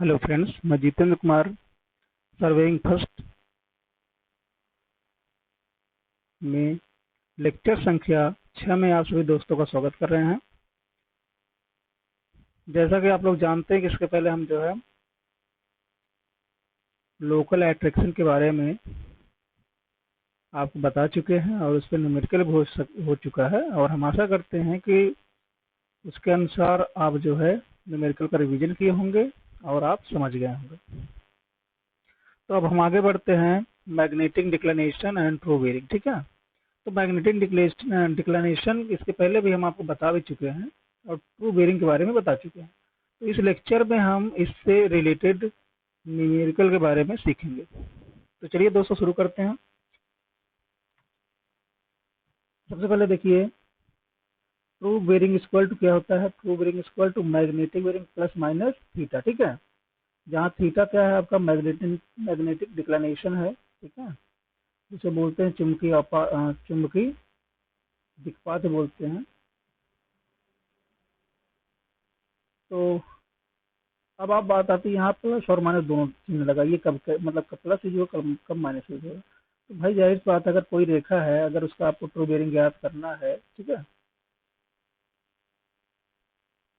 Hello friends, मैं Jitendra Kumar surveying first में lecture संख्या 6 में आप सभी दोस्तों का स्वागत कर रहे हैं। जैसा कि आप लोग जानते हैं कि इसके पहले हम जो है लोकल एट्रैक्शन के बारे में आपको बता चुके हैं और उस पर न्यूमेरिकल भी हो चुका है, और हम आशा करते हैं कि उसके अनुसार आप जो है न्यूमेरिकल का रिवीजन किए होंगे और आप समझ गए होंगे। तो अब हम आगे बढ़ते हैं magnetic declination and true bearing. ठीक है, तो मैग्नेटिक डिक्लिनेशन इसके पहले भी हम आपको बता भी चुके हैं और ट्रू बेयरिंग के बारे में बता चुके हैं। तो इस लेक्चर में हम इससे रिलेटेड न्यूमेरिकल के बारे में सीखेंगे। तो चलिए दोस्तों शुरू करते हैं। सबसे पहले देखिए, ट्रू बेयरिंग इक्वल टू क्या होता है। True bearing equal to magnetic bearing plus minus theta. ठीक है, जहाँ थीटा क्या है, आपका मैग्नेटिक डिक्लिनेशन है। ठीक है, जिसे बोलते हैं चुंबकीय दिक्पात बोलते हैं। तो अब आप बात आती है यहाँ प्लस और माइनस दोनों चिन्ह लगाइए, मतलब कब प्लस यूज होगा कब माइनस यूज होगा। तो भाई जाहिर सी बात है, अगर कोई रेखा है, अगर उसका आपको ट्रू बेयरिंग ज्ञात करना है, ठीक है,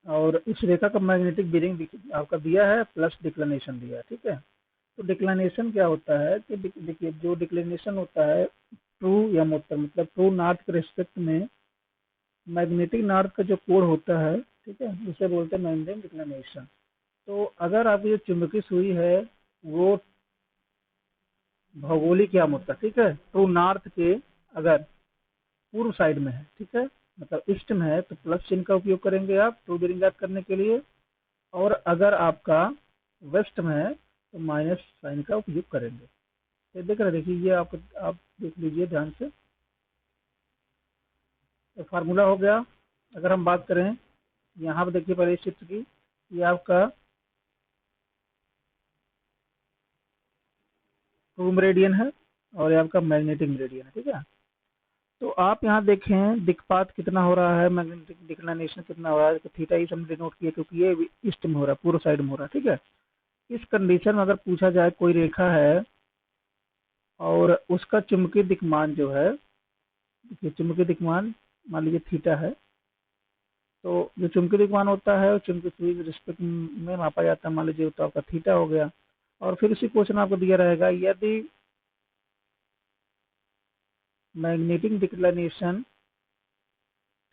और उस रेखा का मैग्नेटिक बेयरिंग आपका दिया है प्लस डिक्लिनेशन दिया है। ठीक है, तो डिक्लिनेशन क्या होता है कि देखिए, जो डिक्लिनेशन होता है ट्रू या उत्तर, मतलब ट्रू नॉर्थ के रिस्पेक्ट में मैग्नेटिक नॉर्थ का जो कोण होता है, ठीक है, उसे बोलते हैं मैग्नेटिक डिक्लिनेशन। तो अगर आप ये चुंबकीय सुई है, वो भौगोलिक या उत्तर, ठीक है, ट्रू नॉर्थ के अगर पूर्व साइड में है, ठीक है, मतलब ईस्ट में है, तो प्लस चिन्ह का उपयोग करेंगे आप ट्रू बेयरिंग ज्ञात करने के लिए। और अगर आपका वेस्ट में है तो माइनस साइन का उपयोग करेंगे। तो देख रहे, देखिए ये आप देख लीजिए ध्यान से, तो फार्मूला हो गया। अगर हम बात करें यहाँ पर, देखिए पहले इस चित्र की, ये आपका ट्रू मेरिडियन है और ये आपका मैग्नेटिक मेरिडियन है। ठीक है, तो आप यहाँ देखें दिक्पात कितना हो रहा है, मैग्नेटिक डिक्लिनेशन कितना हो रहा है। तो थीटा इस हमने डिनोट किया क्योंकि ये ईस्ट में हो रहा है, पूर्व साइड में हो रहा है। ठीक है, इस कंडीशन में अगर पूछा जाए कोई रेखा है और उसका चुंबकीय दिक्मान जो है, देखिए चुंबकीय दिक्मान मान लीजिए थीटा है, तो जो चुंबकीय दिक्मान होता है चुंबकीय सुई के रिस्पेक्ट में मापा जाता है, मान लीजिए तो आपका थीटा हो गया। और फिर इसी क्वेश्चन आपको दिया रहेगा, यदि magnetic declination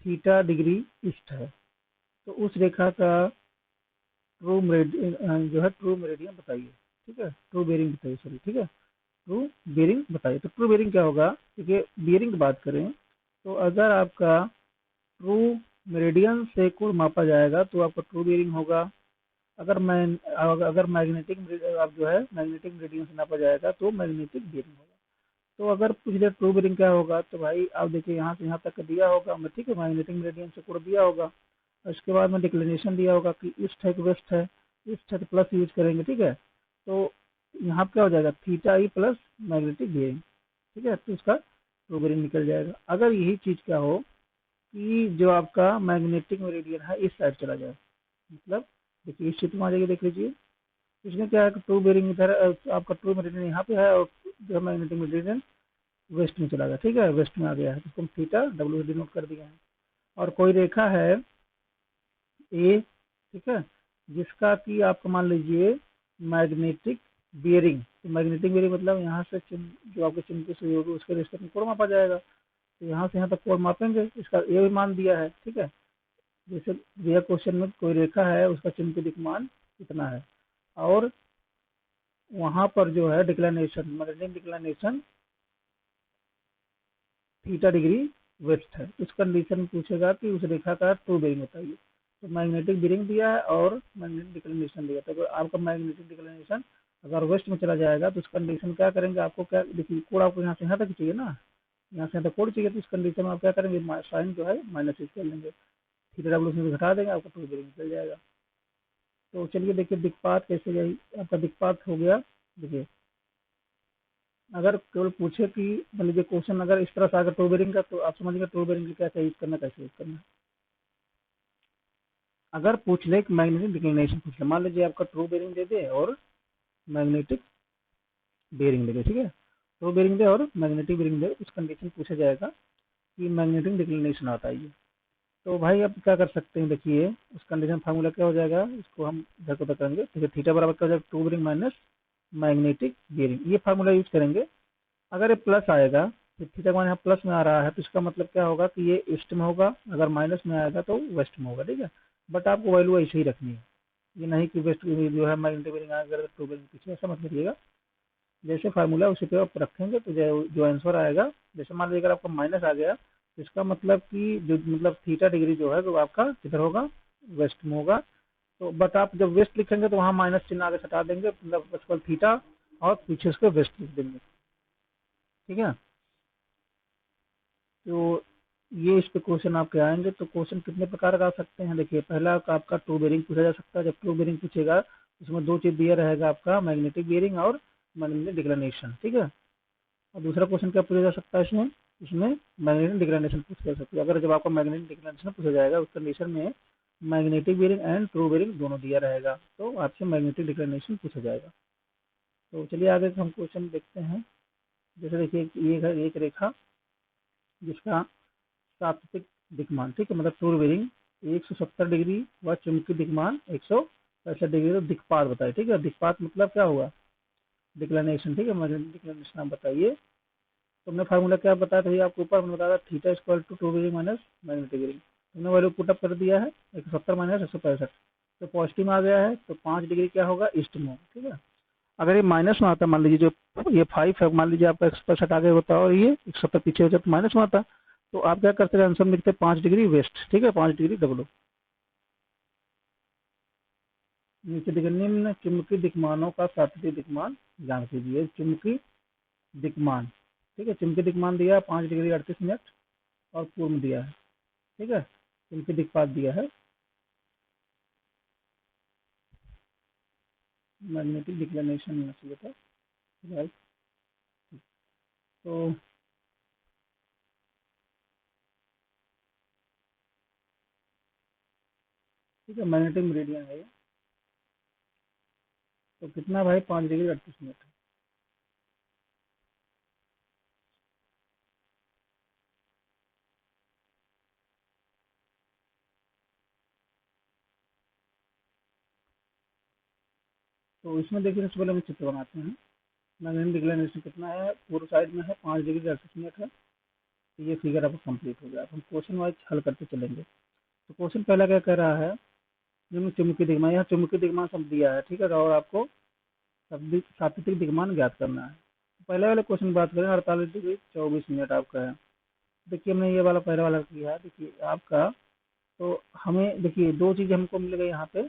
theta degree east है तो उस रेखा का ट्रू मेरिडियन जो है, ट्रू मेरिडियन बताइए। ठीक है, ट्रू बेयरिंग बताइए, सॉरी, ठीक है, ट्रू बेयरिंग बताइए। तो ट्रू बेयरिंग क्या होगा, देखिए बेयरिंग की बात करें तो अगर आपका ट्रू मेरिडियन से कोण मापा जाएगा तो आपका ट्रू बेयरिंग होगा। अगर मैग्नेटिक आप जो है मैग्नेटिक मेरिडियन से नापा जाएगा तो मैग्नेटिक बेयरिंग होगा। तो अगर पूछ लिया ट्रू बेयरिंग क्या होगा, तो भाई आप देखिए यहाँ से यहाँ तक दिया होगा, ठीक है, मैग्नेटिक मेरिडियन से कोण दिया होगा। उसके बाद में डिक्लिनेशन दिया होगा कि ईस्ट है कि वेस्ट है। ईस्ट है तो प्लस यूज करेंगे। ठीक है, तो यहाँ क्या हो जाएगा, theta E plus magnetic bearing. ठीक है, तो उसका ट्रू बेयरिंग निकल जाएगा। अगर यही चीज क्या हो कि जो आपका मैग्नेटिक मेरिडियन है इस साइड चला जाए, मतलब देखिए इस चित्र में आ जाइए, देख लीजिए इसमें क्या है कि ट्रू बेयरिंग इधर आपका ट्रू मेरिडियन यहाँ पे है और जो मैग्नेटिक मेरिडियन वेस्ट में चला गया। ठीक है, वेस्ट में आ गया है, तो हम थीटा डब्ल्यू डिनोट कर दिया है। और कोई रेखा है ए, ठीक है, जिसका कि आपका मान लीजिए मैग्नेटिक बियरिंग, तो मैग्नेटिक बियरिंग मतलब यहाँ से जो आपके चिन्ह सुई होगी उसके रिश्ते में कोण मापा जाएगा। तो यहाँ से यहाँ तक कोण मापेंगे, इसका ए मान दिया है। ठीक है, जैसे दिया क्वेश्चन में कोई रेखा है उसका चिन्ह मान कितना है, और वहां पर जो है declination magnetic declination theta degree west है। उस कंडीशन में पूछेगा कि उस रेखा का ट्रू बेयरिंग बताइए। तो मैग्नेटिक बेयरिंग दिया है और मैग्नेटिक डिक्लिनेशन दिया, तो आपका मैग्नेटिक डिक्लिनेशन अगर वेस्ट में चला जाएगा तो उस कंडीशन क्या करेंगे, आपको क्या देखिए कोड आपको यहाँ से यहाँ तक चाहिए ना, यहाँ से यहाँ तक कोड चाहिए, तो इस कंडीशन में आप क्या करेंगे, साइन जो है माइनस कर लेंगे, थीटा डब्ल्यू से घटा देंगे, आपका ट्रू बेयरिंग निकल जाएगा। तो चलिए देखिए दिक्पात कैसे गई, आपका दिक्पात हो गया। देखिए अगर केवल पूछे कि मान लीजिए क्वेश्चन अगर इस तरह से अगर ट्रू बेयरिंग का, तो आप समझिए ट्रू बेयरिंग क्या यूज करना, कैसे यूज करना। अगर पूछ ले कि मैग्नेटिक डिक्लिनेशन पूछ ले, मान लीजिए आपका ट्रू बेरिंग दे दे और मैग्नेटिक बेरिंग दे दे, ठीक है, ट्रू बेरिंग दे और मैग्नेटिक बेरिंग दे, उस कंडीशन पूछा जाएगा कि मैग्नेटिक डिक्लिनेशन आता है ये। तो भाई अब क्या कर सकते हैं, देखिए उस कंडीशन फार्मूला क्या हो जाएगा, इसको हम इधर को करेंगे, ठीक है, थीटा बराबर क्या हो जाएगा, true bearing minus magnetic bearing, ये फार्मूला यूज करेंगे। अगर ये प्लस आएगा तो थीटा का मान यहाँ प्लस में आ रहा है तो इसका मतलब क्या होगा कि ये ईस्ट में होगा, अगर माइनस में आएगा तो वेस्ट में होगा, ठीक है। बट आपको वैल्यू ऐसे ही रखनी है, ये नहीं कि वेस्ट जो है मैग्नेटिक बेरिंग आएगा ट्रू बेरिंग पीछे, ऐसा मत करिएगा। जैसे फार्मूला उसी पे आप रखेंगे तो जो आंसर आएगा, जैसे मान लीजिए अगर आपका माइनस आ गया तो इसका मतलब कि जो मतलब थीटा डिग्री जो है तो आपका किधर होगा, वेस्ट में होगा। तो बट आप जब वेस्ट लिखेंगे तो वहाँ माइनस चिन्ह आगे हटा देंगे, मतलब बस केवल थीटा और पीछे उसके वेस्ट लिख देंगे, ठीक है। तो ये इस पे क्वेश्चन आपके आएंगे। तो क्वेश्चन कितने प्रकार का आ सकते हैं, देखिए पहला आपका ट्रू बेरिंग पूछा जा सकता है, जब ट्रू बेरिंग पूछेगा उसमें दो चीज दिया रहेगा आपका, मैग्नेटिक बेरिंग और मैग्नेटिक डिक्लिनेशन, ठीक है। और दूसरा क्वेश्चन क्या पूछा जा सकता है इसमें, इसमें मैग्नेटिक डिक्लिनेशन पूछा जा सकता है। अगर जब आपका मैग्नेटिक डिक्लिनेशन पूछा जाएगा उस कंडीशन में magnetic bearing and true bearing दोनों दिया रहेगा तो आपसे मैग्नेटिक डिक्लिनेशन पूछा जाएगा। तो चलिए आगे हम क्वेश्चन देखते हैं। जैसे देखिए ये है एक रेखा जिसका सापेक्षिक दिक्मान, ठीक है, मतलब ट्रू बेरिंग 170 डिग्री व चुंबकीय दिक्मान 165 डिग्री, तो दिक्पात बताइए, ठीक है। दिक्पात मतलब क्या हुआ, डिक्लिनेशन, ठीक है, मैग्नेटिक डिक्लिनेशन आप बताइए। तो हमने फार्मूला क्या बताया था, आपको ऊपर हमने बताया theta equal to true bearing minus magnetic bearing, हमने वैल्यू पुटअप कर दिया है 170 माइनस 165, तो पॉजिटिव में आ गया है तो 5 डिग्री क्या होगा, ईस्ट में होगा, ठीक है। अगर ये माइनस में आता, मान लीजिए जो ये 5 है, मान लीजिए आपका 165 आगे होता और ये 170 पीछे हो जाए तो माइनस में आता, तो आप क्या करते हैं, आंसर में लिखते 5 डिग्री वेस्ट, ठीक है, 5 डिग्री डब्लो। नीचे देखिए निम्न चुंबकीय दिक्मानों का सापेक्षिक दिक्मान जान कीजिए, चुंबकीय दिक्मान, ठीक है, चुंबकीय दिक्मान दिया 5 डिग्री 38 मिनट और पूर्व दिया है, ठीक है, चुंबकीय दिक्पात दिया है, मैग्नेटिक डिक्लिनेशन होना चाहिए था, राइट। तो ठीक है, मैग्नेटिक मेरिडियन है ये, तो कितना भाई 5 डिग्री 38 मिनट। तो इसमें देखिए सबसे पहले हम चित्र बनाते हैं। मैग्नेटिक डिक्लिनेशन कितना है, पूर्व साइड में है 5 डिग्री 38 मिनट है, तो ये फिगर आपको कंप्लीट हो गया। अब हम क्वेश्चन वाइज हल करते चलेंगे। तो क्वेश्चन पहला क्या कर रहा है, निम्न चुंबकीय दिग्मान, यहाँ चुंबकीय दिग्मान सब दिया है, ठीक है, और आपको सापेक्षिक दिग्मान ज्ञात करना है। तो पहले वाले क्वेश्चन बात करें, 48 डिग्री 24 मिनट आपका है। देखिए हमने ये वाला पहला वाला किया है, देखिए आपका, तो हमें देखिए दो चीज हमको मिल गई यहाँ पे।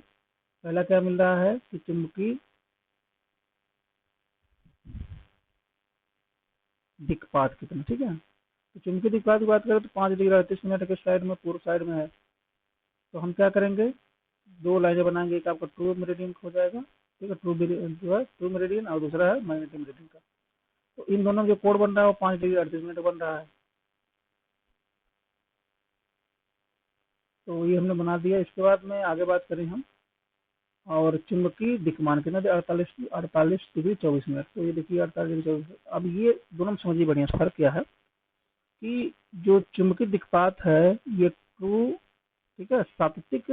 पहला क्या मिल रहा है कि चुंबकीय दिक्पात कितना, ठीक है। तो चुंबकीय दिक्पात की बात करें तो 5 डिग्री 38 मिनट के साइड में, पूर्व साइड में है, तो हम क्या करेंगे, दो लाइनें बनाएंगे, एक आपका ट्रू मेरिडियन हो जाएगा, ठीक है, ट्रू जो है ट्रू मेरिडियन, और दूसरा है मैग्नेटिक मेरिडियन का। तो इन दोनों जो कोण बन रहा है वो 5 डिग्री 38 मिनट बन रहा है, तो ये हमने बना दिया। इसके बाद में आगे बात करें हम, और चुंबकीय दिक्मान कितना, 48 डिग्री 24 मिनट, तो ये देखिए 48 डिग्री 24। अब ये दोनों में समझिए बढ़िया फर्क क्या है कि जो चुंबकीय दिक्पात है ये ट्रू, ठीक है, सापेक्षिक,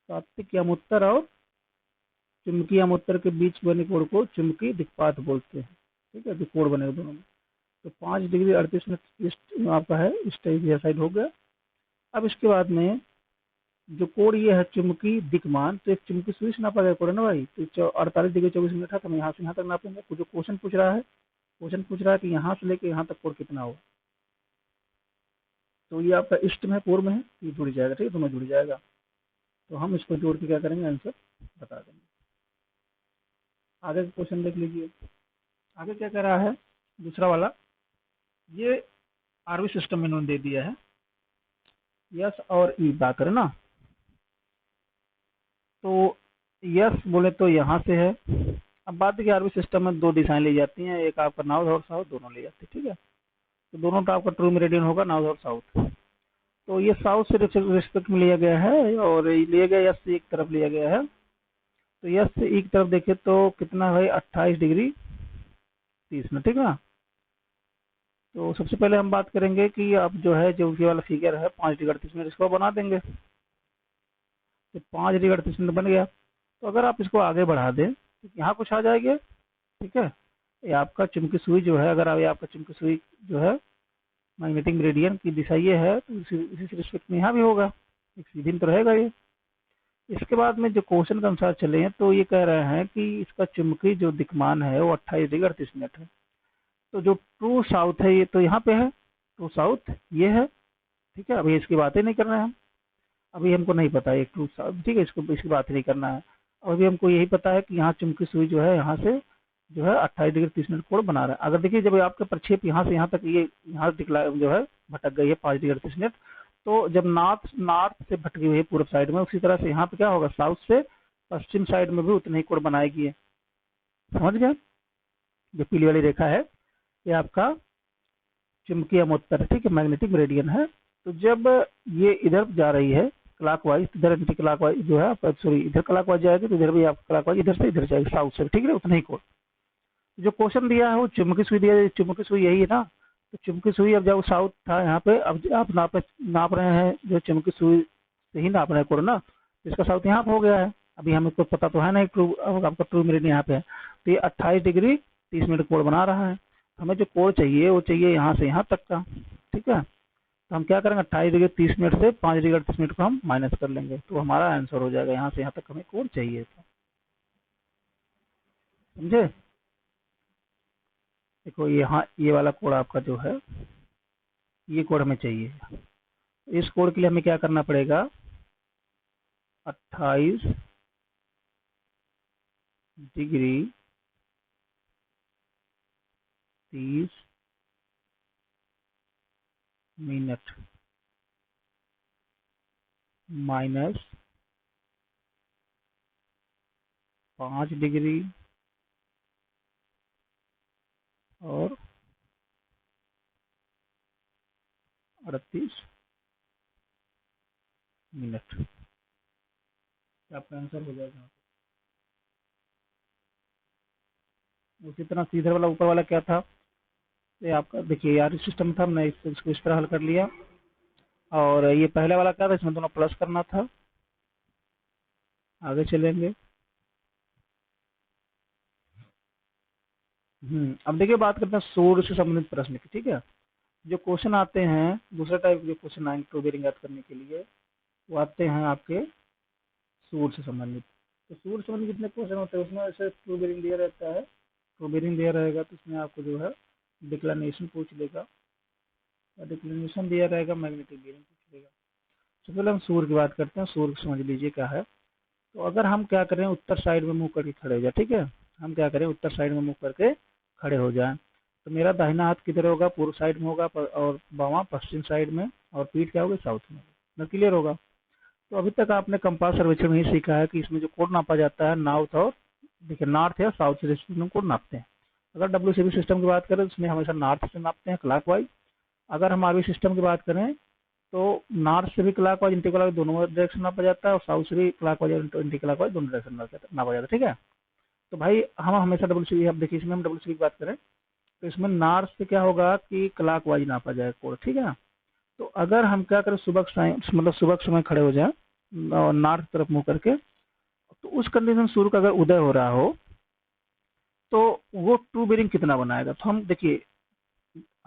सापेक्षिक यामोत्तर और चुंबकीय यामोत्तर के बीच बने कोण को चुंबकीय दिक्पात बोलते हैं, ठीक है, जो कोण बने दोनों में। तो 5 डिग्री 38 मिनट ईस्ट आपका है, इस टाइप साइड हो गया। अब इसके बाद में जो कोण ये है चुंबकीय दिक्मान, तो एक चुंबकीय सुई से नापा गया कोण है ना भाई, तो 48 डिग्री 24 मिनट है, तो हम यहाँ से यहाँ तक नापेंगे। तो जो क्वेश्चन पूछ रहा है, क्वेश्चन पूछ रहा है कि यहाँ से लेके यहाँ तक कोण कितना होगा, तो ये आपका ईस्ट में है पूर्व में है, ये जुड़ जाएगा, ठीक है, दोनों जुड़ जाएगा। तो हम इसको जोड़ के क्या करेंगे, आंसर बता देंगे। आगे क्वेश्चन देख लीजिए, आगे क्या कर रहा है, दूसरा वाला, ये आरवी सिस्टम में इन्होंने दे दिया है, यस और ई बात करें ना, तो यस बोले तो यहाँ से है। अब बात देखिए आरवी सिस्टम में दो दिशाएं ली जाती हैं, एक आपका नॉर्थ और साउथ दोनों ले जाती है, ठीक है। तो दोनों तो आपका ट्रू मेरिडियन होगा नॉर्थ और साउथ। तो ये साउथ से रिस्पेक्ट में लिया गया है और ये लिया गया यस से एक तरफ लिया गया है। तो यस से एक तरफ देखे तो कितना है 28 डिग्री 30 मिनट, ठीक है ना। तो सबसे पहले हम बात करेंगे कि अब जो है जो ये वाला फिगर है 5 डिग्री 38 मिनट, इसको बना देंगे। तो 5 डिग्री 38 मिनट बन गया। तो अगर आप इसको आगे बढ़ा दें तो यहाँ कुछ आ जाएगा, ठीक है। ये आपका चुंबकीय सुई जो है, अगर ये आपका चुंबकीय सुई जो है मैग्नेटिक मेरिडियन की दिशा ये है तो इसी से रिस्पेक्ट में यहाँ भी होगा, एक सीधी तो रहेगा ये। इसके बाद में जो क्वेश्चन के अनुसार चले हैं तो ये कह रहे हैं कि इसका चुंबकीय जो दिक्मान है वो 28 डिग्री 38 मिनट है। तो जो ट्रू साउथ है ये तो यहाँ पे है, ट्रू साउथ ये है, ठीक है। अभी इसकी बातें नहीं करना है हम, अभी हमको नहीं पता है ट्रू साउथ, ठीक है, इसको इसकी बात नहीं करना है। और अभी हमको यही पता है कि यहाँ चुंबकीय सुई जो है यहाँ से जो है 28 डिग्री 30 मिनट कोण बना रहा है। अगर देखिए जब आपके प्रक्षेप यहाँ से यहाँ तक ये यहाँ दिखला जो है भटक गई है 5 डिग्री 38 मिनट, तो जब नॉर्थ से भटकी हुई है पूर्व साइड में, उसी तरह से यहाँ पे क्या होगा साउथ से पश्चिम साइड में भी उतनी ही कोण बनाएगी। समझ गए। जो पीली वाली रेखा है ये आपका चुंबकीय अमोत्तर, ठीक है, मैग्नेटिक मेरिडियन है। तो जब ये इधर जा रही है क्लॉकवाइज, इधर एंटी क्लॉकवाइज जो है सॉरी इधर क्लॉकवाइज जाएगी तो इधर भी आप क्लॉकवाइज इधर से इधर जाएगी साउथ से, ठीक है, उतना ही कोण। जो क्वेश्चन दिया है वो चुंबकीय सुई दिया है, चुंबकीय सुई यही है ना। तो चुंबकीय सुई अब जब साउथ था यहाँ पे, अब आप नाप रहे हैं जो चुंबकीय सुई से ही नाप रहे हैं कोण ना, तो इसका साउथ यहाँ पे हो गया है। अभी हमें तो पता तो है नहीं ट्रू, आपका ट्रू मेरिडियन यहाँ पे है। तो ये 28 डिग्री 30 मिनट कोण बना रहा है। हमें जो कोण चाहिए वो चाहिए यहाँ से यहाँ तक का, ठीक है। तो हम क्या करेंगे 28 डिग्री 30 मिनट से 5 डिग्री 38 मिनट को हम माइनस कर लेंगे, तो हमारा आंसर हो जाएगा यहाँ से यहाँ तक हमें कोण चाहिए था। समझे। देखो यहाँ ये वाला कोण आपका जो है ये कोण हमें चाहिए। इस कोण के लिए हमें क्या करना पड़ेगा 28 डिग्री 30 मिनट माइनस 5 डिग्री और 38 मिनट, आपका आंसर हो जाएगा। उसी तरह सीधे वाला ऊपर वाला क्या था, ये आपका देखिए यार सिस्टम था, हमने इसको इस तरह हल कर लिया। और ये पहले वाला क्या था, इसमें दोनों प्लस करना था। आगे चलेंगे। अब देखिए बात करते हैं सूर्य से संबंधित प्रश्न की, ठीक है। जो क्वेश्चन आते हैं दूसरा टाइप के क्वेश्चन आएंगे ट्रू बेरिंग याद करने के लिए, वो आते हैं आपके सूर्य से संबंधित। तो सूर्य से संबंधित कितने क्वेश्चन होते हैं उसमें ऐसे ट्रू बेरिंग दिया रहता है, ट्रू बेरिंग दिया रहेगा तो उसमें आपको जो है डिक्लेनेशन पूछ लेगा, डिक्लेनेशन दिया रहेगा, मैग्नेटिक बेरिंग पूछ लेगा। तो पहले हम सूर्य की बात करते हैं। सूर्य समझ लीजिए क्या है। तो अगर हम क्या करें उत्तर साइड में मुंह करके खड़े हो जाए, ठीक है, हम क्या करें उत्तर साइड में मुंह करके खड़े हो जाएं। तो मेरा दाहिना हाथ किधर होगा पूर्व साइड में होगा और बावां पश्चिम साइड में, और पीठ क्या होगी साउथ में। ना क्लियर होगा। तो अभी तक आपने कंपास सर्वेक्षण में ही सीखा है कि इसमें जो कोण नापा जाता है नॉर्थ और देखिए नॉर्थ या साउथ से रिस्पेक्ट में कोण नापते हैं। अगर WCB सिस्टम की बात करें तो उसमें हमेशा नॉर्थ से नापते हैं क्लॉकवाइज। अगर हम RV सिस्टम की बात करें तो नॉर्थ से भी क्लॉकवाइज एंटी क्लॉकवाइज दोनों डायरेक्शन नापा जाता है और साउथ से भी क्लॉकवाइज और एंटी क्लॉकवाइज दोनों डायरेक्शन नापा जाता है, ठीक है। तो भाई हम हमेशा WCB, अब देखिए इसमें हम WCB की बात करें तो इसमें नॉर्थ से क्या होगा कि क्लॉकवाइज नापा जाएगा कोण, ठीक है ना। तो अगर हम क्या करें सुबह मतलब सुबह के समय खड़े हो जाए और नॉर्थ तरफ मुंह करके, तो उस कंडीशन सूर्य का अगर उदय हो रहा हो तो वो ट्रू बेरिंग कितना बनाएगा। तो हम देखिए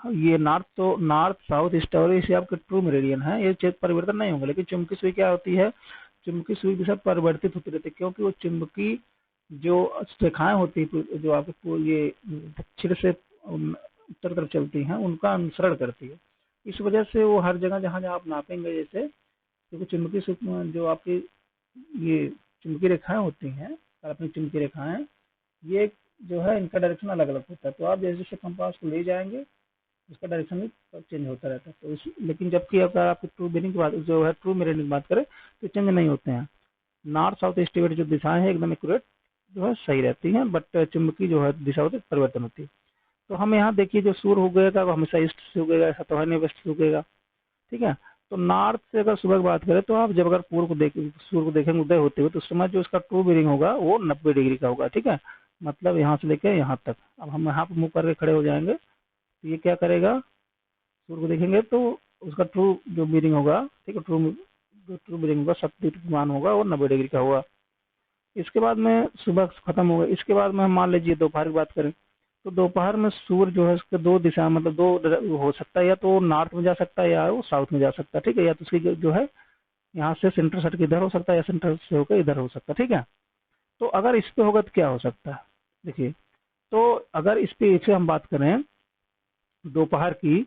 ये नॉर्थ साउथ ईस्ट और इसे आपके ट्रू मेरिडियन है, ये क्षेत्र परिवर्तन नहीं होंगे। लेकिन चुंबकीय सुई क्या होती है, चुंबकीय सुई दिशा परिवर्तित होती रहती है, क्योंकि वो चुंबकीय जो रेखाएं होती है जो आपको ये दक्षिण से उत्तर तरफ चलती हैं उनका अनुसरण करती है। इस वजह से वो हर जगह जहाँ जहाँ आप नापेंगे, जैसे क्योंकि चुंबकीय जो आपकी ये चुंबकीय रेखाएं होती हैं, अपनी चुंबकीय रेखाएं, ये जो है इनका डायरेक्शन अलग अलग होता है। तो आप जैसे जैसे कंपास को ले जाएंगे उसका डायरेक्शन भी चेंज होता रहता है। तो लेकिन जबकि अगर आप ट्रू बेरिंग की बात जो है ट्रू मेरिडियन की बात करें तो चेंज नहीं होते हैं। नॉर्थ साउथ ईस्ट वेस्ट जो दिशाएं हैं एकदम एक्यूरेट जो है सही रहती हैं, बट चुंबकीय जो है दिशा होती है परिवर्तन होती है। तो हम यहाँ देखिए जो सूर्य उगेगा वो हमेशा ईस्ट से उगेगा, ऐसा तो है नहीं वेस्ट से उगेगा, ठीक है। तो नॉर्थ से अगर सुबह की बात करें तो आप जब अगर पूर्व को सूर्य को देखेंगे उदय होते हुए, तो उस समय जो इसका ट्रू बीरिंग होगा वो 90 डिग्री का होगा। ठीक है, मतलब यहाँ से लेके यहाँ तक। अब हम यहाँ पर मुंह करके खड़े हो जाएंगे तो ये क्या करेगा, सूर्य को देखेंगे तो उसका ट्रू जो बीरिंग होगा, ठीक है, जो ट्रू बीरिंग होगा, शक्ति मान होगा वो 90 डिग्री का होगा। इसके बाद में सुबह खत्म हो गया। इसके बाद में हम मान लीजिए दोपहर की बात करें तो दोपहर में सूर्य जो है उसके दो दिशा, मतलब दो हो सकता है, या तो नॉर्थ में जा सकता है या वो साउथ में जा सकता है। ठीक है, या तो उसकी जो है यहाँ से सेंटर सट के इधर हो सकता है या सेंटर से होकर इधर हो सकता है। ठीक है, तो अगर इस पे होगा तो क्या हो सकता है, देखिए, तो अगर इस पे से हम बात करें दोपहर की,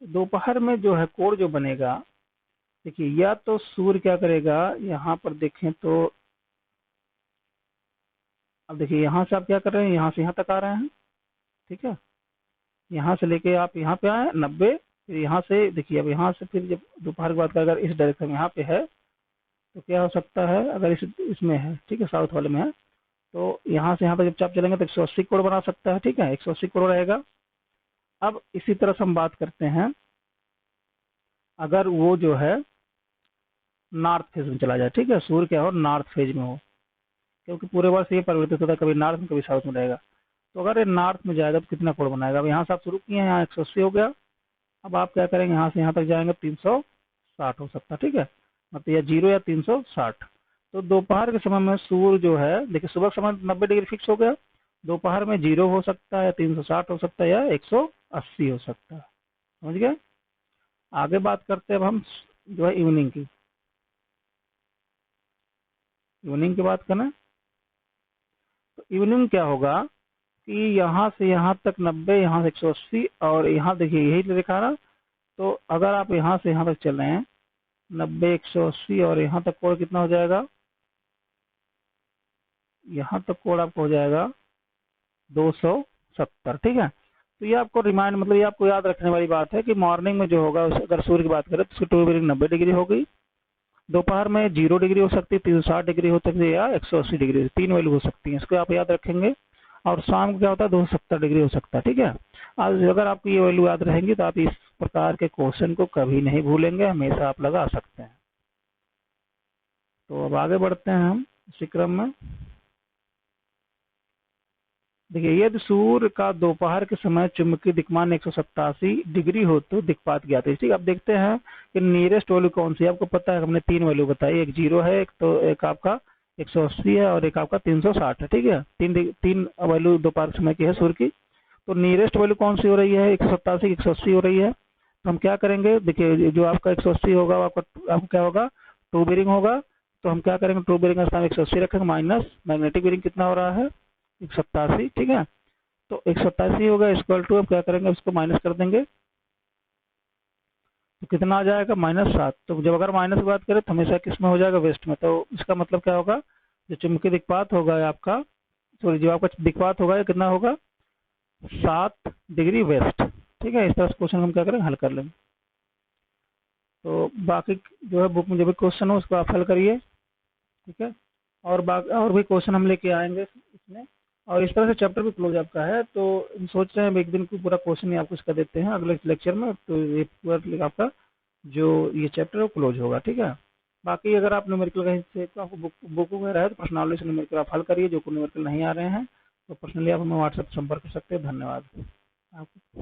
दोपहर में जो है कोण जो बनेगा, देखिए, या तो सूर्य क्या करेगा, यहाँ पर देखें तो अब देखिए यहाँ से आप क्या कर रहे हैं, यहाँ से यहाँ तक आ रहे हैं। ठीक है, यहाँ से लेके आप यहाँ पे आए 90, फिर यहाँ से देखिए, अब यहाँ से फिर जब दोपहर की बात करें अगर इस डायरेक्शन में यहाँ पे है तो क्या हो सकता है, अगर इसमें है, ठीक है, साउथ वाले में है, तो यहाँ से यहाँ तक जब चाप चलेंगे तो 180 कोण बना सकता है। ठीक है, 180 कोण रहेगा। अब इसी तरह से हम बात करते हैं अगर वो जो है नॉर्थ फेज में चला जाए। ठीक है, सूर्य क्या हो, नॉर्थ फेज में हो, क्योंकि पूरे वर्ष ये परिवर्तित होता है, कभी नॉर्थ में कभी साउथ में रहेगा। तो अगर ये नॉर्थ में जाएगा तो कितना कोण बनाएगा, अब यहाँ से आप शुरू किए हैं, यहाँ 180 हो गया। अब आप क्या करेंगे, यहाँ से यहाँ तक जाएंगे 360 हो सकता है। ठीक है, मतलब या 0 या 360। तो दोपहर के समय में सूर्य जो है, देखिए, सुबह के समय 90 डिग्री फिक्स हो गया, दोपहर में 0 हो सकता है, 360 हो सकता है, या 180 हो सकता है। समझ गए। आगे बात करते हैं अब हम जो है इवनिंग की। इवनिंग की बात करें तो इवनिंग क्या होगा कि यहाँ से यहाँ तक 90, यहाँ से 180, और यहाँ देखिए यही लिखा ना, तो अगर आप यहाँ से यहाँ तक चल रहे हैं 90, 180, और यहाँ तक कोण कितना हो जाएगा, यहाँ तक कोण आपको हो जाएगा 270। ठीक है, तो ये आपको रिमाइंड, मतलब ये आपको याद रखने वाली बात है कि मॉर्निंग में जो होगा, अगर सूर्य की बात करें तो उसकी ट्रू बीरिंग 90 डिग्री होगी, दोपहर में 0 डिग्री हो सकती है, 360 डिग्री हो सकती है, या 180 डिग्री, 3 वैल्यू हो सकती है, इसको आप याद रखेंगे। और शाम को क्या होता है, 270 डिग्री हो सकता है। ठीक है, आज अगर आपको ये वैल्यू याद रहेंगी तो आप इस प्रकार के क्वेश्चन को कभी नहीं भूलेंगे, हमेशा आप लगा सकते हैं। तो अब आगे बढ़ते हैं हम इसी क्रम में। देखिए, यदि सूर्य का दोपहर के समय चुंबकीय दिक्मान 187 डिग्री हो तो दिक्पात ज्ञात है। ठीक है, अब देखते हैं कि नियरेस्ट वैल्यू कौन सी है। आपको पता है हमने 3 वैल्यू बताई, एक 0 है, एक तो एक आपका 180 है, और एक आपका 360 है। ठीक है, तीन वैल्यू दोपहर के समय की है सूर्य की। तो नियरेस्ट वैल्यू कौन सी हो रही है, 187 की 180 हो रही है। तो हम क्या करेंगे, देखिए, जो आपका 180 होगा आपका क्या होगा, ट्रू बीरिंग होगा। तो हम क्या करेंगे, ट्रू बीरिंग का स्थान 180 रखेंगे, माइनस मैग्नेटिक बीरिंग कितना हो रहा है, 187। ठीक है, तो 187 होगा इक्वल टू, अब क्या करेंगे, उसको माइनस कर देंगे तो कितना आ जाएगा, -7। तो जब अगर माइनस की बात करें तो हमेशा किस में हो जाएगा, वेस्ट में। तो इसका मतलब क्या होगा, जो चुंबकीय दिक्पात होगा आपका, सॉरी, जो आपका दिक्पात होगा ये कितना होगा, 7 डिग्री वेस्ट। ठीक है, इस तरह से क्वेश्चन हम क्या करेंगे, हल कर लेंगे। तो बाकी जो है बुक में जो भी क्वेश्चन हो उसको आप हल करिए। ठीक है, और भी क्वेश्चन हम लेके आएंगे इसमें, और इस तरह से चैप्टर भी क्लोज आपका है। तो हम सोच रहे हैं एक दिन को पूरा क्वेश्चन ही आपको इसका देते हैं अगले लेक्चर में, तो ये पूरा आपका जो ये चैप्टर है वो क्लोज होगा। ठीक है, बाकी अगर आप न्यूमेरिकल कहीं से तो आपको बुक वगैरह है तो पर्सनली से न्यूमेरिकल आप हल करिए, जो न्यूमेरिकल नहीं आ रहे हैं तो पर्सनली आप हमें व्हाट्सएप संपर्क कर सकते हैं। धन्यवाद आपको।